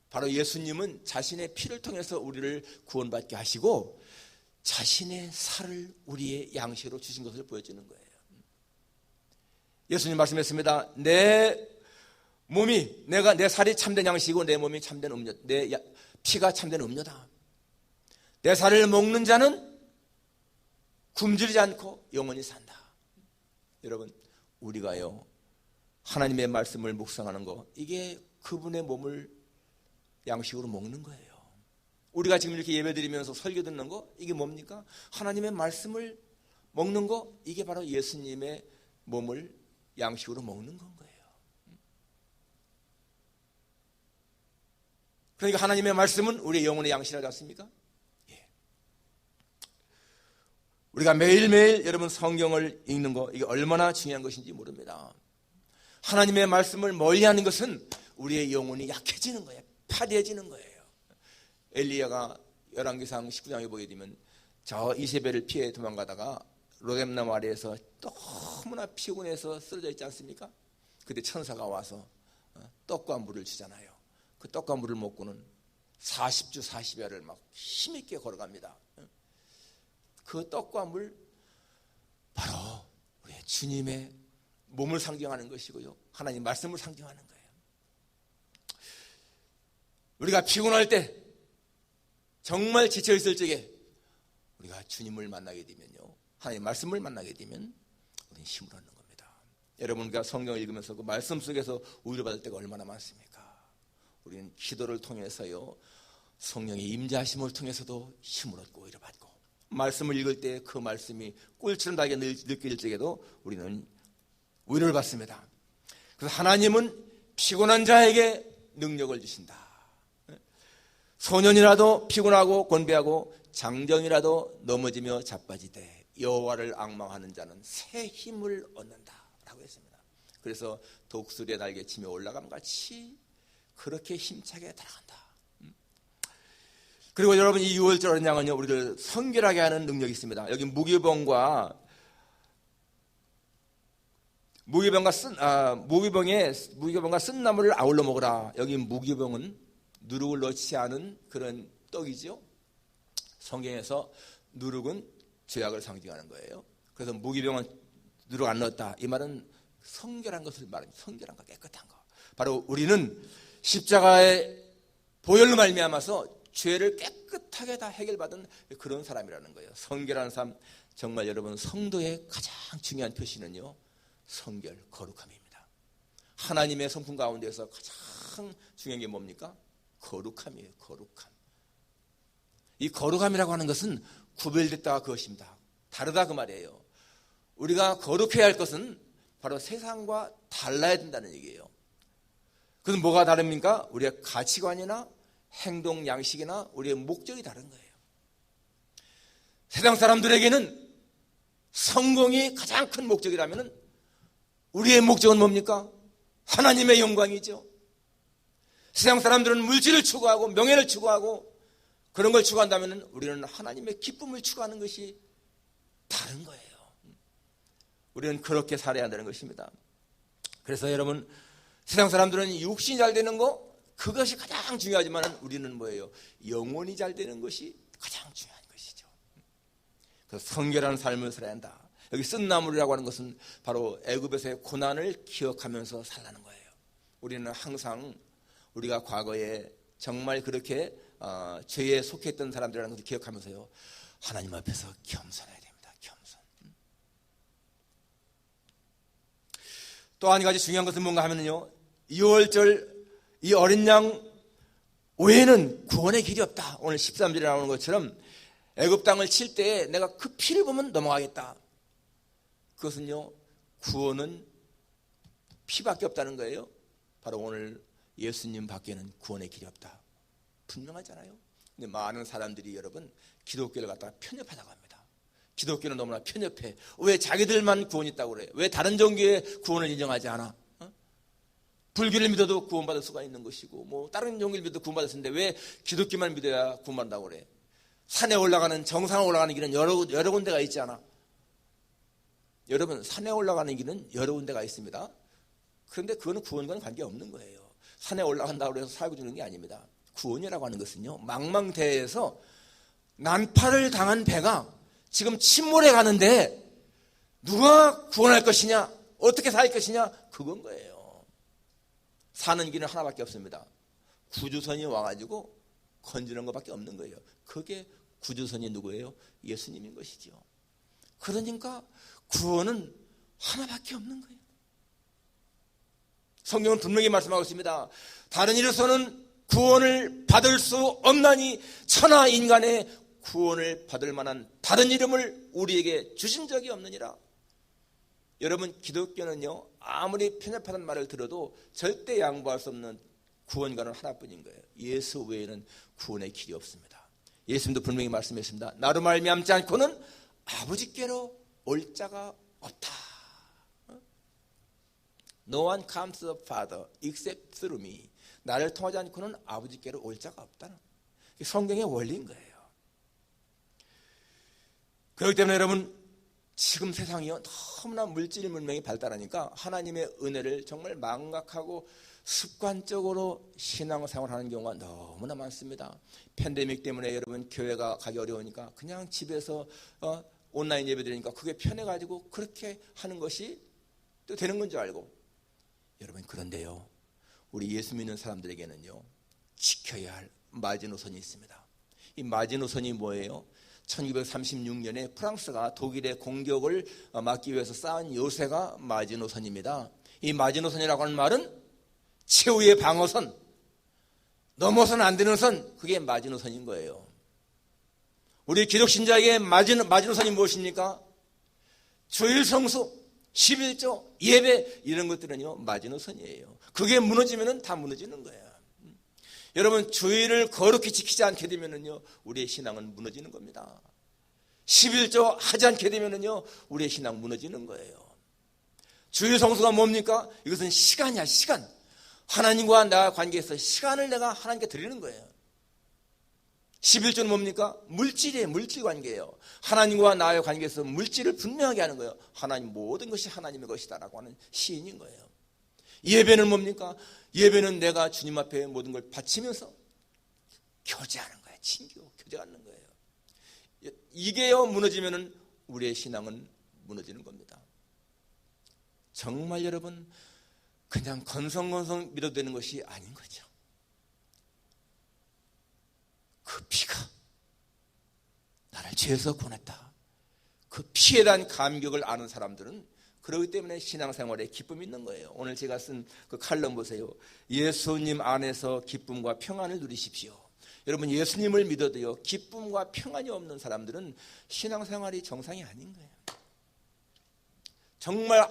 바로 예수님은 자신의 피를 통해서 우리를 구원받게 하시고 자신의 살을 우리의 양식으로 주신 것을 보여주는 거예요. 예수님 말씀했습니다. 내 살이 참된 양식이고 내 몸이 참된 음료, 내 피가 참된 음료다. 내 살을 먹는 자는 굶주리지 않고 영원히 산다. 여러분 우리가요 하나님의 말씀을 묵상하는 거, 이게 그분의 몸을 양식으로 먹는 거예요. 우리가 지금 이렇게 예배드리면서 설교 듣는 거, 이게 뭡니까? 하나님의 말씀을 먹는 거, 이게 바로 예수님의 몸을 양식으로 먹는 건 거예요. 그러니까 하나님의 말씀은 우리의 영혼의 양식이라지 않습니까? 예. 우리가 매일매일 여러분 성경을 읽는 거, 이게 얼마나 중요한 것인지 모릅니다. 하나님의 말씀을 멀리하는 것은 우리의 영혼이 약해지는 거예요. 파리해지는 거예요. 엘리야가 열왕기상 19장에 보게 되면 저 이세벨을 피해 도망가다가 로뎀나무 아래에서 너무나 피곤해서 쓰러져 있지 않습니까? 그때 천사가 와서 떡과 물을 주잖아요. 그 떡과 물을 먹고는 40주 40야를 막 힘있게 걸어갑니다. 그 떡과 물, 바로 우리 주님의 몸을 상징하는 것이고요, 하나님 말씀을 상징하는 거예요. 우리가 피곤할 때, 정말 지쳐있을 적에 우리가 주님을 만나게 되면요, 하나님 말씀을 만나게 되면 우리는 힘을 얻는 겁니다. 여러분과 성경을 읽으면서 그 말씀 속에서 위로받을 때가 얼마나 많습니까? 우리는 기도를 통해서요, 성령의 임재하심을 통해서도 힘을 얻고 위로받고, 말씀을 읽을 때 그 말씀이 꿀처럼 달게 느낄 적에도 우리는 위로를 받습니다. 그래서 하나님은 피곤한 자에게 능력을 주신다. 소년이라도 피곤하고 곤배하고 장정이라도 넘어지며 자빠지되 여호와를 앙망하는 자는 새 힘을 얻는다라고 했습니다. 그래서 독수리의 날개치며 올라감 같이 그렇게 힘차게 달아간다. 그리고 여러분, 이 6월절 어린 양은요, 우리를 성결하게 하는 능력이 있습니다. 여기 무교병과 쓴 나물을 아울러 먹으라. 여기 무교병은 누룩을 넣지 않은 그런 떡이죠. 성경에서 누룩은 죄악을 상징하는 거예요. 그래서 무교병은 누룩 안 넣었다. 이 말은 성결한 것을 말합니다. 성결한 거, 깨끗한 거. 바로 우리는 십자가의 보혈로 말미암아서 죄를 깨끗하게 다 해결받은 그런 사람이라는 거예요. 성결한 삶, 정말 여러분, 성도의 가장 중요한 표시는요, 성결, 거룩함입니다. 하나님의 성품 가운데서 가장 중요한 게 뭡니까? 거룩함이에요. 거룩함. 이 거룩함이라고 하는 것은 구별됐다 그것입니다. 다르다 그 말이에요. 우리가 거룩해야 할 것은 바로 세상과 달라야 된다는 얘기예요. 그것은 뭐가 다릅니까? 우리의 가치관이나 행동 양식이나 우리의 목적이 다른 거예요. 세상 사람들에게는 성공이 가장 큰 목적이라면 우리의 목적은 뭡니까? 하나님의 영광이죠. 세상 사람들은 물질을 추구하고 명예를 추구하고 그런 걸 추구한다면 우리는 하나님의 기쁨을 추구하는 것이 다른 거예요. 우리는 그렇게 살아야 한다는 것입니다. 그래서 여러분, 세상 사람들은 육신이 잘 되는 거, 그것이 가장 중요하지만 우리는 뭐예요? 영혼이 잘 되는 것이 가장 중요한 것이죠. 그래서 성결한 삶을 살아야 한다. 여기 쓴 나물이라고 하는 것은 바로 애굽에서의 고난을 기억하면서 살라는 거예요. 우리는 항상 우리가 과거에 정말 그렇게 죄에 속했던 사람들이라는 것을 기억하면서요, 하나님 앞에서 겸손해야 됩니다. 겸손. 또 한 가지 중요한 것은 뭔가 하면요, 2월절 이 어린 양 외에는 구원의 길이 없다. 오늘 13절에 나오는 것처럼 애굽 땅을 칠 때에 내가 그 피를 보면 넘어가겠다. 그것은요, 구원은 피밖에 없다는 거예요. 바로 오늘 예수님 밖에는 구원의 길이 없다. 분명하잖아요. 근데 많은 사람들이 여러분 기독교를 갖다가 편협하다고 합니다. 기독교는 너무나 편협해. 왜 자기들만 구원이 있다고 그래? 왜 다른 종교의 구원을 인정하지 않아? 불교를 믿어도 구원받을 수가 있는 것이고, 뭐 다른 종교를 믿어도 구원받을 수 있는데 왜 기독교만 믿어야 구원받는다고 그래? 산에 올라가는, 정상에 올라가는 길은 여러 군데가 있지 않아? 여러분, 산에 올라가는 길은 여러 군데가 있습니다. 그런데 그거는 구원과는 관계없는 거예요. 산에 올라간다고 해서 살고 주는 게 아닙니다. 구원이라고 하는 것은요, 망망대해에서 난파를 당한 배가 지금 침몰해 가는데 누가 구원할 것이냐, 어떻게 살 것이냐, 그건 거예요. 사는 길은 하나밖에 없습니다. 구주선이 와가지고 건지는 것밖에 없는 거예요. 그게 구주선이 누구예요? 예수님인 것이죠. 그러니까 구원은 하나밖에 없는 거예요. 성경은 분명히 말씀하고 있습니다. 다른 이로서는 구원을 받을 수 없나니 천하 인간의 구원을 받을 만한 다른 이름을 우리에게 주신 적이 없느니라. 여러분, 기독교는요, 아무리 편협하다는 말을 들어도 절대 양보할 수 없는 구원가는 하나뿐인 거예요. 예수 외에는 구원의 길이 없습니다. 예수님도 분명히 말씀했습니다. 나로 말미암지 않고는 아버지께로 올 자가 없다. No one comes to the Father except through me. 나를 통하지 않고는 아버지께로 올 자가 없다는 성경의 원리인 거예요. 그렇기 때문에 여러분, 지금 세상이요, 너무나 물질 문명이 발달하니까 하나님의 은혜를 정말 망각하고 습관적으로 신앙생활하는 경우가 너무나 많습니다. 팬데믹 때문에 여러분 교회가 가기 어려우니까 그냥 집에서 온라인 예배 드리니까 그게 편해가지고 그렇게 하는 것이 또 되는 건 줄 알고, 여러분, 그런데요, 우리 예수 믿는 사람들에게는요, 지켜야 할 마지노선이 있습니다. 이 마지노선이 뭐예요? 1936년에 프랑스가 독일의 공격을 막기 위해서 쌓은 요새가 마지노선입니다. 이 마지노선이라고 하는 말은 최후의 방어선, 넘어서는 안 되는 선, 그게 마지노선인 거예요. 우리 기독신자에게 마지노선이 무엇입니까? 주일 성수, 11조, 예배, 이런 것들은요, 마지노선이에요. 그게 무너지면 다 무너지는 거예요. 여러분, 주일을 거룩히 지키지 않게 되면은요, 우리의 신앙은 무너지는 겁니다. 11조 하지 않게 되면은요, 우리의 신앙 무너지는 거예요. 주일 성수가 뭡니까? 이것은 시간이야, 시간. 하나님과 나 관계에서 시간을 내가 하나님께 드리는 거예요. 11조는 뭡니까? 물질이에요. 물질 관계예요. 하나님과 나의 관계에서 물질을 분명하게 하는 거예요. 하나님, 모든 것이 하나님의 것이다라고 하는 시인인 거예요. 예배는 뭡니까? 예배는 내가 주님 앞에 모든 걸 바치면서 교제하는 거예요. 친교, 교제 갖는 거예요. 이게요, 무너지면은 우리의 신앙은 무너지는 겁니다. 정말 여러분, 그냥 건성건성 믿어도 되는 것이 아닌 거죠. 그 피가 나를 죄에서 구원했다. 그 피에 대한 감격을 아는 사람들은 그렇기 때문에 신앙생활에 기쁨이 있는 거예요. 오늘 제가 쓴 그 칼럼 보세요. 예수님 안에서 기쁨과 평안을 누리십시오. 여러분, 예수님을 믿어도요, 기쁨과 평안이 없는 사람들은 신앙생활이 정상이 아닌 거예요. 정말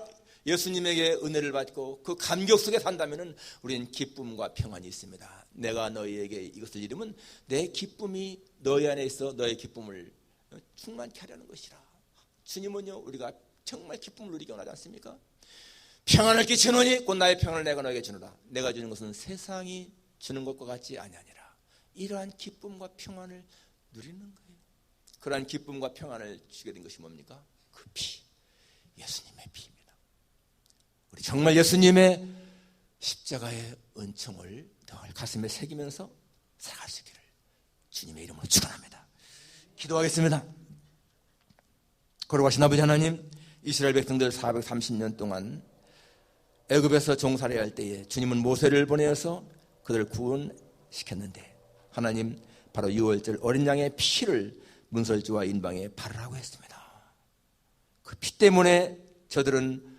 예수님에게 은혜를 받고 그 감격 속에 산다면 우리는 기쁨과 평안이 있습니다. 내가 너희에게 이것을 이루면 내 기쁨이 너희 안에 있어 너의 기쁨을 충만케 하려는 것이라. 주님은요, 우리가 정말 기쁨을 누리기 원하지 않습니까? 평안을 끼치노니 곧 나의 평안을 내가 너에게 주노라. 내가 주는 것은 세상이 주는 것과 같지 아니하니라. 이러한 기쁨과 평안을 누리는 거예요. 그러한 기쁨과 평안을 주게 된 것이 뭡니까? 그 피, 예수님의 피입니다. 우리 정말 예수님의 십자가의 은총을 늘 가슴에 새기면서 살아갈 수 있기를 주님의 이름으로 축원합니다. 기도하겠습니다. 거룩하신 아버지 하나님, 이스라엘 백성들 430년 동안 애굽에서 종살이할 때에 주님은 모세를 보내어서 그들을 구원시켰는데, 하나님, 바로 유월절 어린 양의 피를 문설주와 인방에 바르라고 했습니다. 그 피 때문에 저들은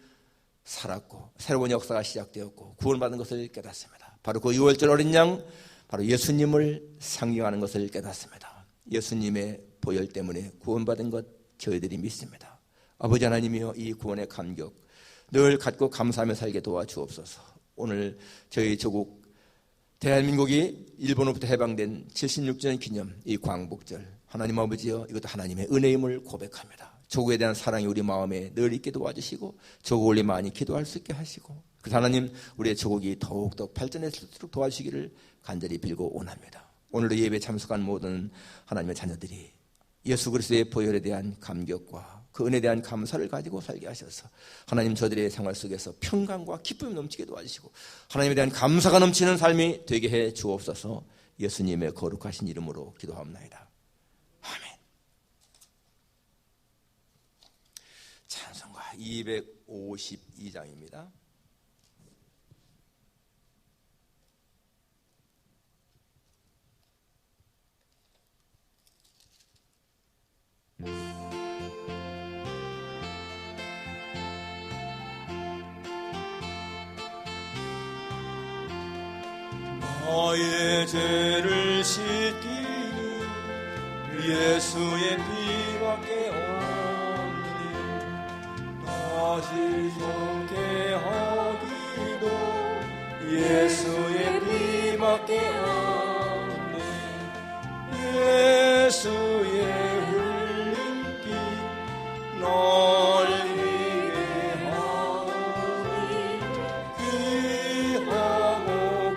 살았고 새로운 역사가 시작되었고 구원받은 것을 깨닫습니다. 바로 그 유월절 어린 양, 바로 예수님을 상징하는 것을 깨닫습니다. 예수님의 보혈 때문에 구원받은 것 저희들이 믿습니다. 아버지 하나님이여, 이 구원의 감격 늘 갖고 감사하며 살게 도와주옵소서. 오늘 저희 조국 대한민국이 일본으로부터 해방된 76주년 기념 이 광복절, 하나님 아버지여, 이것도 하나님의 은혜임을 고백합니다. 조국에 대한 사랑이 우리 마음에 늘 있게 도와주시고 조국을 우리 많이 기도할 수 있게 하시고, 그 하나님, 우리의 조국이 더욱더 발전했을수록 도와주시기를 간절히 빌고 원합니다. 오늘도 예배 참석한 모든 하나님의 자녀들이 예수 그리스도의 보혈에 대한 감격과 그 은혜에 대한 감사를 가지고 살게 하셔서 하나님, 저들의 생활 속에서 평강과 기쁨이 넘치게 도와주시고 하나님에 대한 감사가 넘치는 삶이 되게 해 주옵소서. 예수님의 거룩하신 이름으로 기도합니다. 아멘. 찬송가 252장입니다. 너의 죄를 씻기는 예수의 피밖에 없네. 다시 정케 하기도 예수의 피밖에 없네. 예수의 흘린 피 널 희게 하오니 귀하고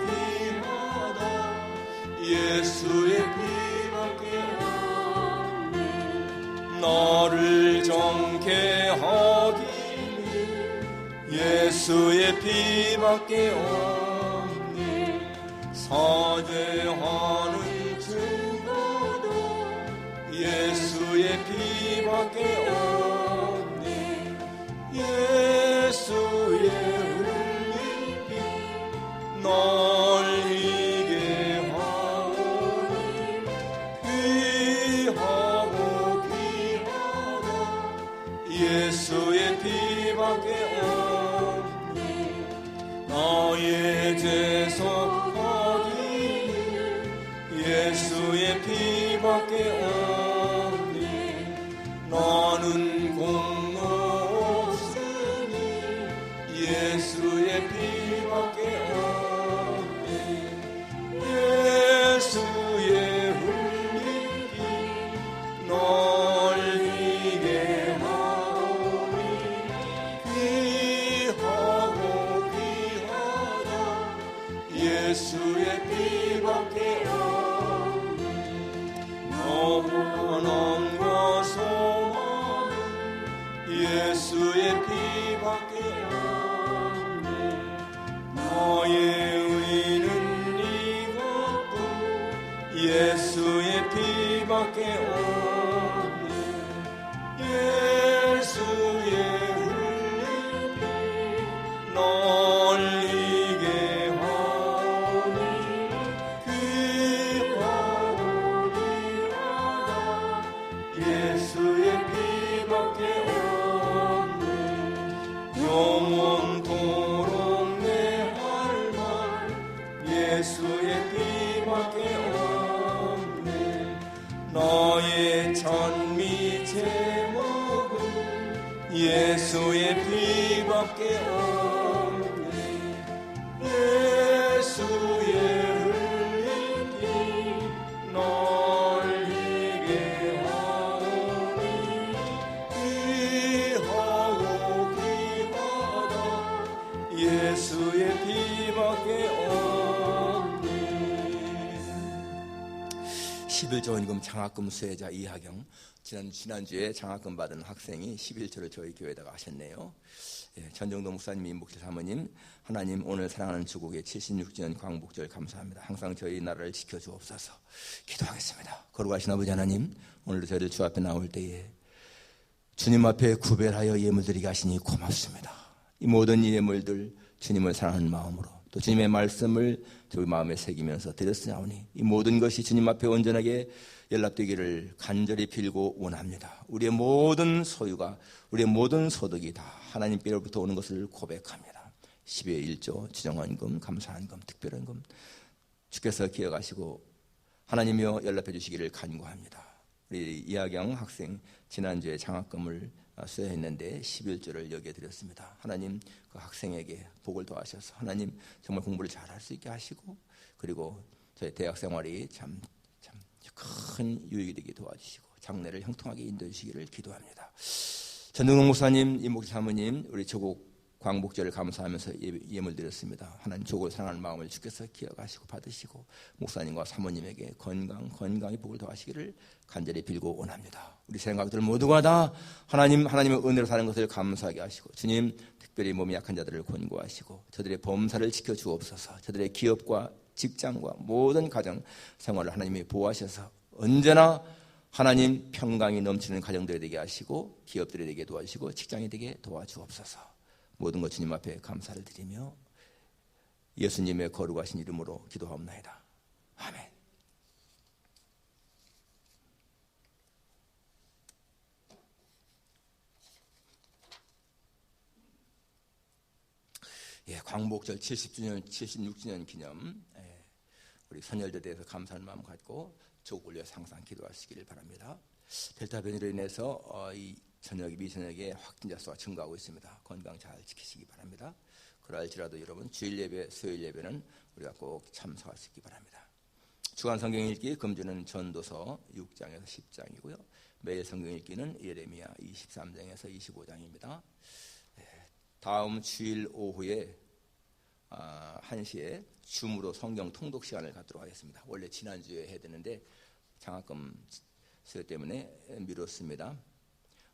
귀하다. 예수의 피밖에 없네. 너를 정케 하기는 예수의 피밖에 없네. 사죄하는 증거도 예수의 피밖에 없네. 예수의 흘린 피 널 희게 하오니 귀하고 귀하다. 예수의 피밖에 없네. 나의 죄 속하기는 예수의 피밖에 없네. 나는 공로 없으니 예수의 피밖에 없네. 예수의 흘린 피 널 희게 하오니 귀하고 귀하다. 예수의 피밖에 없네. 영원함과 소망은 예수의 피밖에 없네. 나의 의는 이것도 예수의 피밖에 없네. 예수의 흘린 피 널 희게 하오니 귀하고 귀하다. 예수의 피밖에 없네. 영원토록 내 할 말 예수의 피밖에 없네. 나의 찬미 제목은 예수의 피밖에 없네. 예수의 흘린 피 널 희게 하오니 귀하고 귀하다. 예수의 피밖에 없네. 11조원금 장학금 수혜자 이하경. 지난주에 장학금 받은 학생이 11조를 저희 교회에다가 하셨네요. 전정도 목사님, 목실 사모님, 하나님 오늘 사랑하는 주국의 76주년 광복절 감사합니다. 항상 저희 나라를 지켜주옵소서. 기도하겠습니다. 거룩하신 아버지 하나님, 오늘도 저희들 주 앞에 나올 때에 주님 앞에 구별하여 예물드리게 하시니 고맙습니다. 이 모든 예물들 주님을 사랑하는 마음으로 또 주님의 말씀을 저희 마음에 새기면서 드렸으나오니 이 모든 것이 주님 앞에 온전하게 연락되기를 간절히 빌고 원합니다. 우리의 모든 소유가, 우리의 모든 소득이 다 하나님께로부터 오는 것을 고백합니다. 12의 1조 지정헌금, 감사헌금, 특별헌금 주께서 기억하시고 하나님이여 연락해 주시기를 간구합니다. 우리 이하경 학생 지난주에 장학금을 수여했는데 11조를 여기에 드렸습니다. 하나님 그 학생에게 복을 더하셔서 하나님 정말 공부를 잘할 수 있게 하시고 그리고 저희 대학 생활이 참 큰 유익이 되게 도와주시고 장래를 형통하게 인도해 주시기를 기도합니다. 전동동 목사님, 이목희 사모님, 우리 조국 광복절을 감사하면서 예물 드렸습니다. 하나님 조국을 사랑하는 마음을 주께서 기억하시고 받으시고 목사님과 사모님에게 건강히 복을 더하시기를 간절히 빌고 원합니다. 우리 생각들 모두가 다 하나님의 은혜로 사는 것을 감사하게 하시고 주님 특별히 몸이 약한 자들을 권고하시고 저들의 범사를 지켜주옵소서. 저들의 기업과 직장과 모든 가정 생활을 하나님이 보호하셔서 언제나 하나님 평강이 넘치는 가정들이 되게 하시고 기업들이 되게 도와주시고 직장이 되게 도와주옵소서. 모든 것 주님 앞에 감사를 드리며 예수님의 거룩하신 이름으로 기도하옵나이다. 아멘. 광복절 70주년, 76주년 기념 우리 선열들에 대해서 감사하는 마음 갖고 조국을 위해서 항상 기도하시기를 바랍니다. 델타 변이로 인해서 이 저녁, 미저녁에 확진자 수가 증가하고 있습니다. 건강 잘 지키시기 바랍니다. 그럴지라도 여러분 주일 예배, 수요일 예배는 우리가 꼭 참석할 수 있기 바랍니다. 주간 성경 읽기 금주는 전도서 6장에서 10장이고요. 매일 성경 읽기는 예레미야 23장에서 25장입니다. 다음 주일 오후에 1시에 줌으로 성경 통독 시간을 갖도록 하겠습니다. 원래 지난주에 해야 되는데 장학금 수요 때문에 미뤘습니다.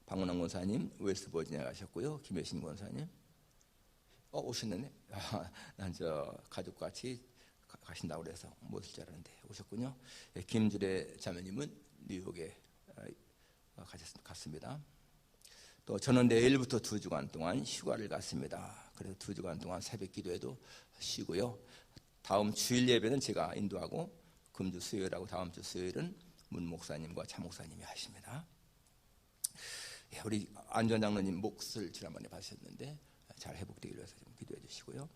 박문환 권사님 웨스트버지니아 가셨고요. 김혜신 권사님 오셨네. 난 저 가족과 같이 가신다고 그래서 못 올 줄 알았는데 오셨군요. 김주래 자매님은 뉴욕에 갔습니다. 또 저는 내일부터 2주간 동안 휴가를 갔습니다. 그래서 2주간 동안 새벽 기도회도 쉬고요. 다음 주일 예배는 제가 인도하고 금주 수요일하고 다음 주 수요일은 문 목사님과 차 목사님이 하십니다. 우리 안전 장로님 몫을 지난번에 받으셨는데 잘 회복되기 위해서 좀 기도해 주시고요.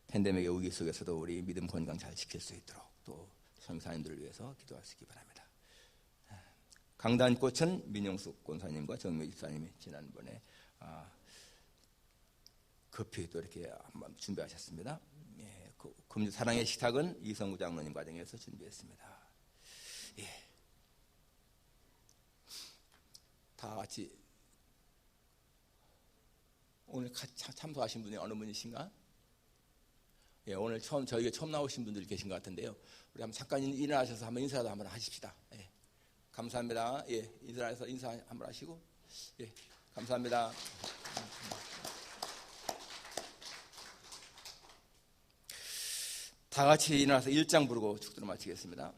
팬데믹의 위기 속에서도 우리 믿음 건강 잘 지킬 수 있도록 또 성사님들을 위해서 기도하시기 바랍니다. 강단꽃은 민영숙 권사님과 정묘 집사님이 지난번에 급히 또 이렇게 한번 준비하셨습니다. 금주 사랑의 식탁은 이성구 장로님 과정에서 준비했습니다. 다 같이 오늘 참석하신 분이 어느 분이신가? 오늘 저희가 처음 나오신 분들 계신 것 같은데요. 우리 한번 잠깐 일어나셔서 한번 인사도 한번 하십시다. 감사합니다. 인사해서 인사 한번 하시고, 감사합니다. 다 같이 일어나서 1장 부르고 축도를 마치겠습니다.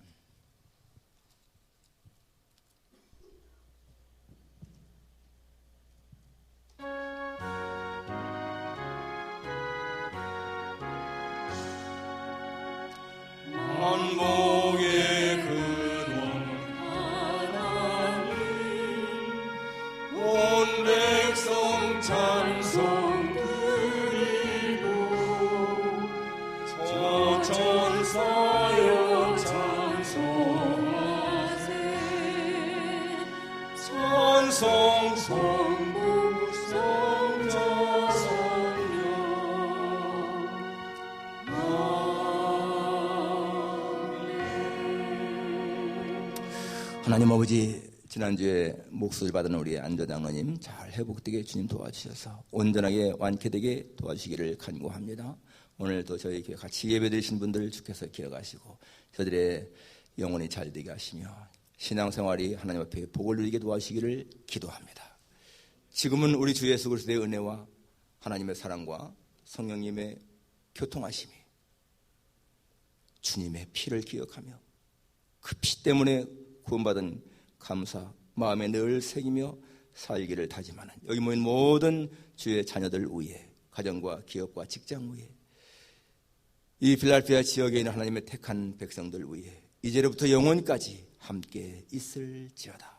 만복의 근원 하나님 온 백성 찬송 드리고 저 천사여 찬송하세 찬송 성부 성자 성령 하나님 아버지, 지난주에 목소리 받은 우리 안전장로님 잘 회복되게 주님 도와주셔서 온전하게 완쾌되게 도와주시기를 간구합니다. 오늘도 저희 교회 같이 예배드리신 분들 주께서 기억하시고 저들의 영혼이 잘 되게 하시며 신앙생활이 하나님 앞에 복을 누리게 도와주시기를 기도합니다. 지금은 우리 주 예수 그리스도의 은혜와 하나님의 사랑과 성령님의 교통하심이 주님의 피를 기억하며 그 피 때문에 구원받은 감사 마음에 늘 새기며 살기를 다짐하는 여기 모인 모든 주의 자녀들 위해 가정과 기업과 직장 위해 이 필라델피아 지역에 있는 하나님의 택한 백성들 위해 이제로부터 영원까지 함께 있을지어다.